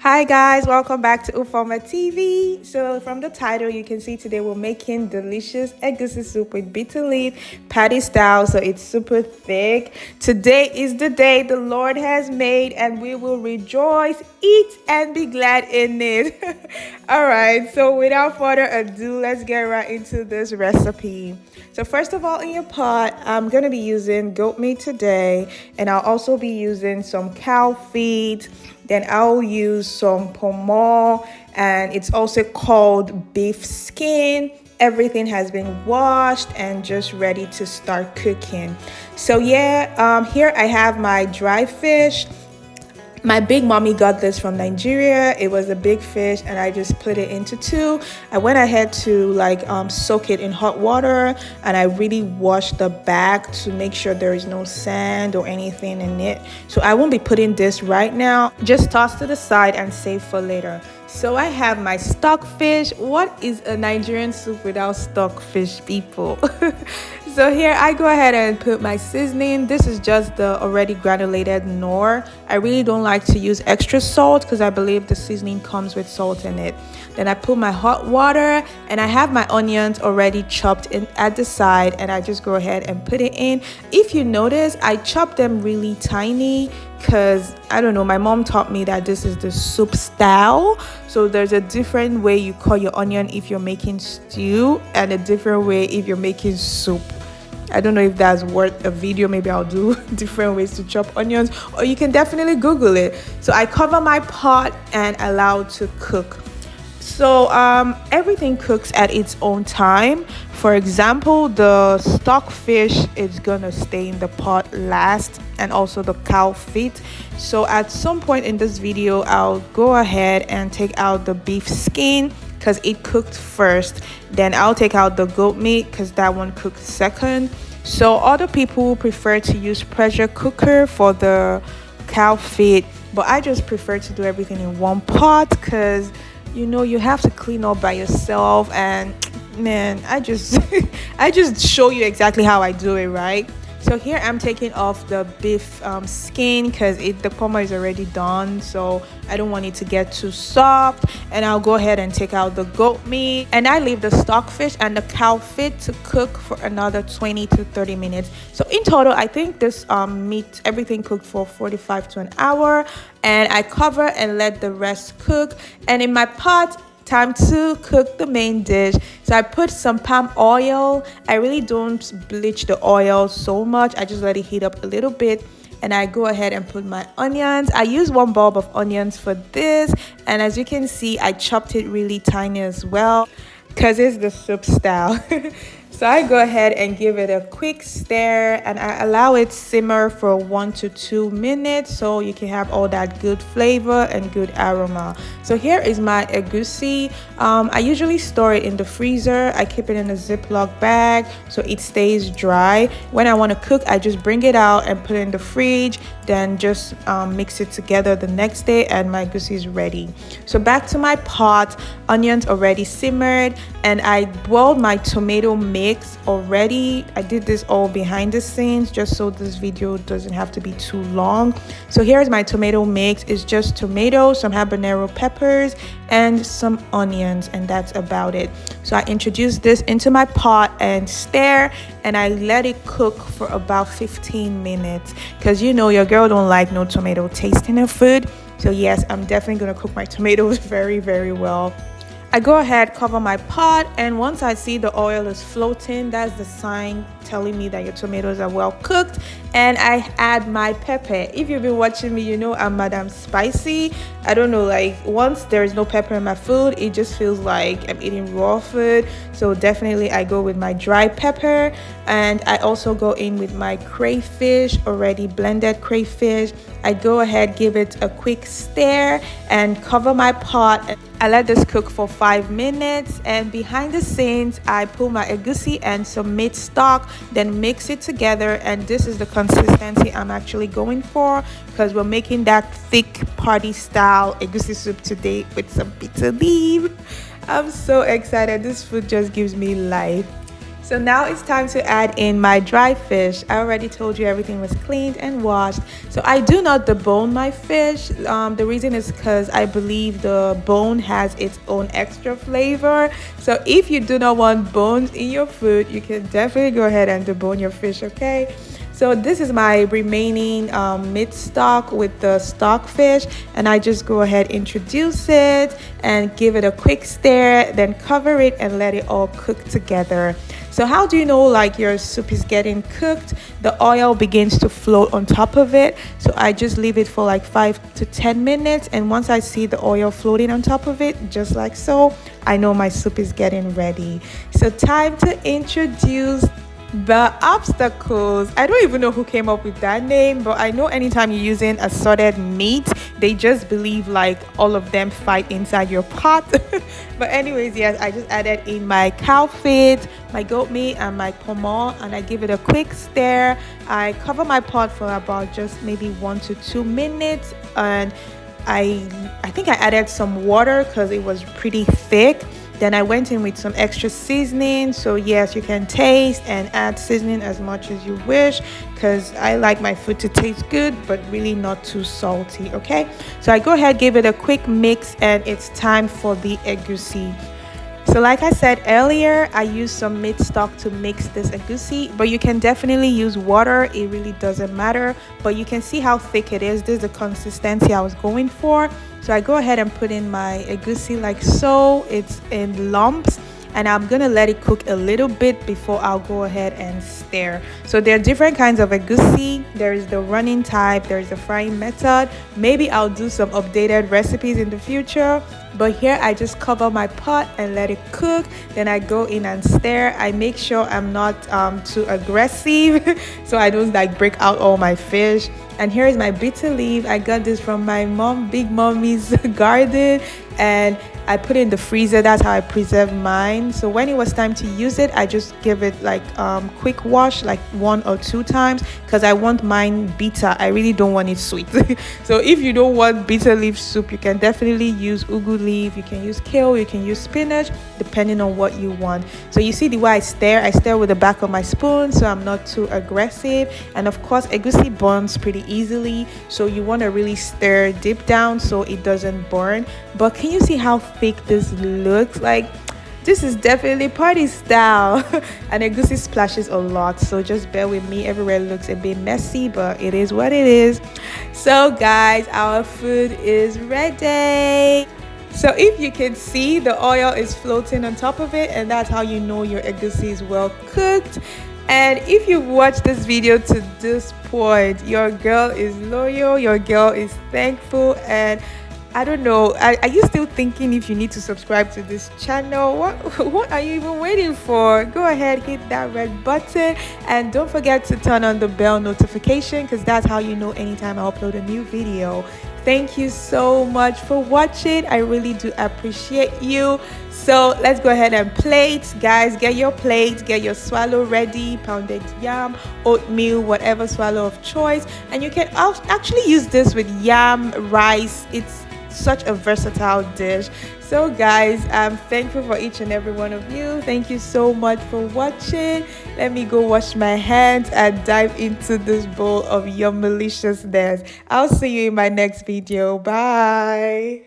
Hi guys, welcome back to U4MATV. So from the title you can see today we're making delicious egusi soup with bitter leaf patty style, so it's super thick. Today is the day the Lord has made and we will rejoice, eat and be glad in it. All right, so without further ado, let's get right into this recipe. So first of all, in your pot, I'm going to be using goat meat today, and I'll also be using some cow feet. Then I'll use some pomo, and it's also called beef skin. Everything has been washed and just ready to start cooking. So yeah, here I have my dry fish. My big mommy got this from Nigeria. It was a big fish and I just split it into two. I went ahead to soak it in hot water, and I really washed the back to make sure there is no sand or anything in it. So I won't be putting this right now. Just toss to the side and save for later. So I have my stock fish. What is a Nigerian soup without stock fish, people? So here I go ahead and put my seasoning. This is just the already granulated nor. I really don't like to use extra salt because I believe the seasoning comes with salt in it. Then I put my hot water, and I have my onions already chopped in at the side, and I just go ahead and put it in. If you notice, I chopped them really tiny because I don't know, my mom taught me that this is the soup style. So there's a different way you cut your onion if you're making stew, and a different way if you're making soup. I don't know if that's worth a video. Maybe I'll do different ways to chop onions, or you can definitely Google it. So I cover my pot and allow it to cook. So everything cooks at its own time. For example, the stock fish is gonna stay in the pot last, and also the cow feet. So at some point in this video, I'll go ahead and take out the beef skin because it cooked first. Then I'll take out the goat meat because that one cooked second. So other people prefer to use pressure cooker for the cow feet, but I just prefer to do everything in one pot because you know you have to clean up by yourself, and man, I just I just show you exactly how I do it, right? So here I'm taking off the beef skin because the pomo is already done, so I don't want it to get too soft. And I'll go ahead and take out the goat meat, and I leave the stock fish and the cow feet to cook for another 20 to 30 minutes. So in total, I think this meat, everything cooked for 45 to an hour, and I cover and let the rest cook. And in my pot, time to cook the main dish. So I put some palm oil. I really don't bleach the oil so much. I just let it heat up a little bit, and I go ahead and put my onions. I use one bulb of onions for this, and as you can see, I chopped it really tiny as well because it's the soup style. So I go ahead and give it a quick stir, and I allow it simmer for 1 to 2 minutes so you can have all that good flavor and good aroma. So here is my egusi. I usually store it in the freezer. I keep it in a Ziploc bag so it stays dry. When I want to cook, I just bring it out and put it in the fridge, then just mix it together the next day, and my egusi is ready. So back to my pot, onions already simmered, and I boiled my tomato mix already. I did this all behind the scenes just so this video doesn't have to be too long. So here's my tomato mix. It's just tomatoes, some habanero peppers, and some onions, and that's about it. So I introduce this into my pot and stir, and I let it cook for about 15 minutes because you know your girl don't like no tomato taste in her food. So yes, I'm definitely gonna cook my tomatoes very, very well. I go ahead, cover my pot, and once I see the oil is floating, that's the sign telling me that your tomatoes are well cooked. And I add my pepper. If you've been watching me, you know I'm Madam Spicy. I don't know, like once there is no pepper in my food, it just feels like I'm eating raw food. So definitely I go with my dry pepper, and I also go in with my crayfish, already blended crayfish. I go ahead, give it a quick stir, and cover my pot. I let this cook for 5 minutes, and behind the scenes I pull my egusi and some meat stock, then mix it together, and this is the consistency I'm actually going for because we're making that thick party style egusi soup today with some bitter leaf. I'm so excited. This food just gives me life. So now it's time to add in my dry fish. I already told you everything was cleaned and washed. So I do not debone my fish. The reason is because I believe the bone has its own extra flavor. So if you do not want bones in your food, you can definitely go ahead and debone your fish, okay? So this is my remaining meat stock with the stockfish, and I just go ahead, introduce it and give it a quick stir, then cover it and let it all cook together. So how do you know like your soup is getting cooked? The oil begins to float on top of it. So I just leave it for like 5 to 10 minutes, and once I see the oil floating on top of it, just like so, I know my soup is getting ready. So time to introduce the obstacles. I don't even know who came up with that name, but I know anytime you're using assorted meat, they just believe like all of them fight inside your pot. But anyways, yes, I just added in my cow feet, my goat meat, and my pomo, and I give it a quick stir. I cover my pot for about just maybe 1 to 2 minutes, and I think I added some water because it was pretty thick. Then I went in with some extra seasoning. So yes, you can taste and add seasoning as much as you wish, because I like my food to taste good but really not too salty. Okay, so I go ahead, give it a quick mix, and it's time for the egusi. So like I said earlier, I use some meat stock to mix this egusi, but you can definitely use water. It really doesn't matter, but you can see how thick it is. This is the consistency I was going for. So I go ahead and put in my egusi like so. It's in lumps, and I'm gonna let it cook a little bit before I'll go ahead and stir. So there are different kinds of egusi. There is the running type, there is the frying method. Maybe I'll do some updated recipes in the future, but here I just cover my pot and let it cook. Then I go in and stir. I make sure I'm not too aggressive so I don't like break out all my fish. And here is my bitter leaf. I got this from my mom, big mommy's garden, and I put it in the freezer. That's how I preserve mine. So when it was time to use it, I just give it like quick wash, like 1 or 2 times, because I want mine bitter. I really don't want it sweet. So if you don't want bitter leaf soup, you can definitely use ugu leaf, you can use kale, you can use spinach, depending on what you want. So you see the way I stir with the back of my spoon, so I'm not too aggressive. And of course, egusi burns pretty easily, so you want to really stir deep down so it doesn't burn. But can you see how thick this looks? Like, this is definitely party style. And egusi splashes a lot, so just bear with me. Everywhere looks a bit messy, but it is what it is. So guys, our food is ready. So if you can see, the oil is floating on top of it, and that's how you know your egusi is well cooked. And if you've watched this video to this point, your girl is loyal, your girl is thankful, and I don't know, are you still thinking if you need to subscribe to this channel? What are you even waiting for? Go ahead, hit that red button, and don't forget to turn on the bell notification, because that's how you know anytime I upload a new video. Thank you so much for watching. I really do appreciate you. So let's go ahead and plate. Guys, get your plate, get your swallow ready, pounded yam, oatmeal, whatever swallow of choice. And you can actually use this with yam, rice. It's such a versatile dish. So guys, I'm thankful for each and every one of you. Thank you so much for watching. Let me go wash my hands and dive into this bowl of yum deliciousness. I'll see you in my next video. Bye.